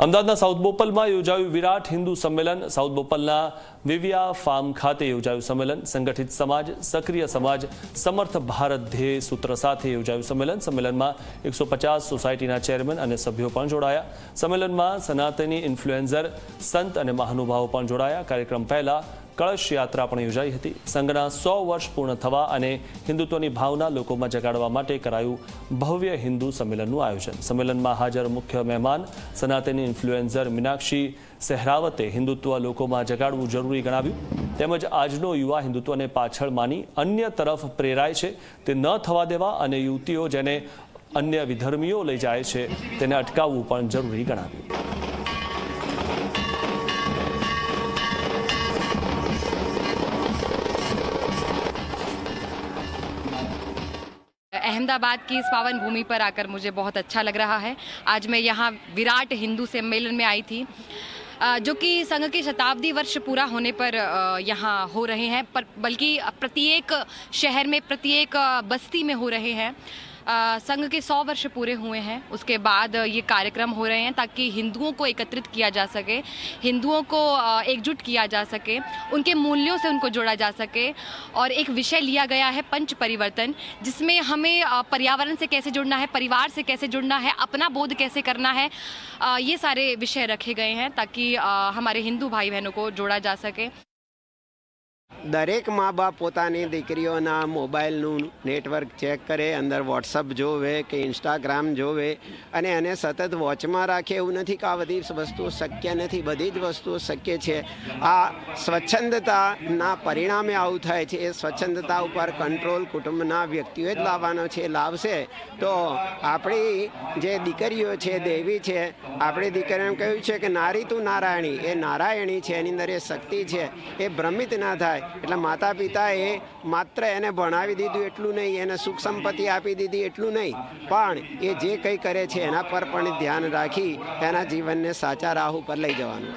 અમદાવાદના સાઉથ બોપલમાં યોજાયું વિરાટ હિન્દુ સંમેલન। સાઉથ બોપલના વિવિયા ફાર્મ ખાતે યોજાયું સંમેલન। સંગઠિત સમાજ, સક્રિય સમાજ, સમર્થ ભારત ધ્યેય સૂત્ર સાથે યોજાયું સંમેલન। સંમેલનમાં 150 સોસાયટીના ચેરમેન અને સભ્યો પણ જોડાયા। સંમેલનમાં સનાતની ઇન્ફ્લુએન્સર, સંત અને મહાનુભાવો પણ જોડાયા। કાર્યક્રમ પહેલા કળશ યાત્રા પણ યોજાઈ હતી। સંઘના 100 વર્ષ પૂર્ણ થવા અને હિન્દુત્વની ભાવના લોકોમાં જગાડવા માટે કરાયું ભવ્ય હિન્દુ સંમેલનનું આયોજન। સંમેલનમાં હાજર મુખ્ય મહેમાન સનાતની ઇન્ફ્લુએન્સર મીનાક્ષી સહેરાવતે હિન્દુત્વ લોકોમાં જગાડવું જરૂરી ગણાવ્યું। તેમજ આજનો યુવા હિન્દુત્વને પાછળ માની અન્ય તરફ પ્રેરાય છે તે ન થવા દેવા અને યુવતીઓ જેને અન્ય વિધર્મીઓ લઈ જાય છે તેને અટકાવવું પણ જરૂરી ગણાવ્યું। अहमदाबाद की इस पावन भूमि पर आकर मुझे बहुत अच्छा लग रहा है। आज मैं यहाँ विराट हिंदू सम्मेलन में आई थी जो कि संघ के शताब्दी वर्ष पूरा होने पर यहाँ हो रहे हैं, पर बल्कि प्रत्येक शहर में, प्रत्येक बस्ती में हो रहे हैं। संघ के 100 वर्ष पूरे हुए हैं, उसके बाद ये कार्यक्रम हो रहे हैं ताकि हिंदुओं को एकत्रित किया जा सके, हिंदुओं को एकजुट किया जा सके, उनके मूल्यों से उनको जोड़ा जा सके। और एक विषय लिया गया है पंच परिवर्तन, जिसमें हमें पर्यावरण से कैसे जुड़ना है, परिवार से कैसे जुड़ना है, अपना बोध कैसे करना है, ये सारे विषय रखे गए हैं ताकि हमारे हिंदू भाई बहनों को जोड़ा जा सके। दरेक माँ बाप पोतानी दीकरीओना मोबाइलनु नेटवर्क चेक करे, अंदर वॉट्सअप जोवे कि इंस्टाग्राम जोवे अने एने सतत वॉचमां राखे। एवुं नथी कि आ बधी वस्तुओ शक्य नथी, बधी ज वस्तुओ शक्य छे। आ स्वच्छंदताना परिणामे आवुं थाय छे। ए स्वच्छंदता उपर कंट्रोल कुटुंबना व्यक्तिओए ज लाववानो छे। लावशे तो आपणी जे दीकरीओ छे, देवी छे, आपणी दीकरीओने कह्युं छे कि नारी तू नारायणी, ए नारायणी छे, एनी अंदर ए शक्ति छे, ए भ्रमित ना थाय। એટલે માતા પિતાએ માત્ર એને ભણાવી દીધું એટલું નહીં, એને સુખ સંપત્તિ આપી દીધી એટલું નહીં, પણ એ જે કંઈ કરે છે એના પર પણ ધ્યાન રાખી એના જીવનને સાચા રાહ ઉપર લઈ જવાનું છે।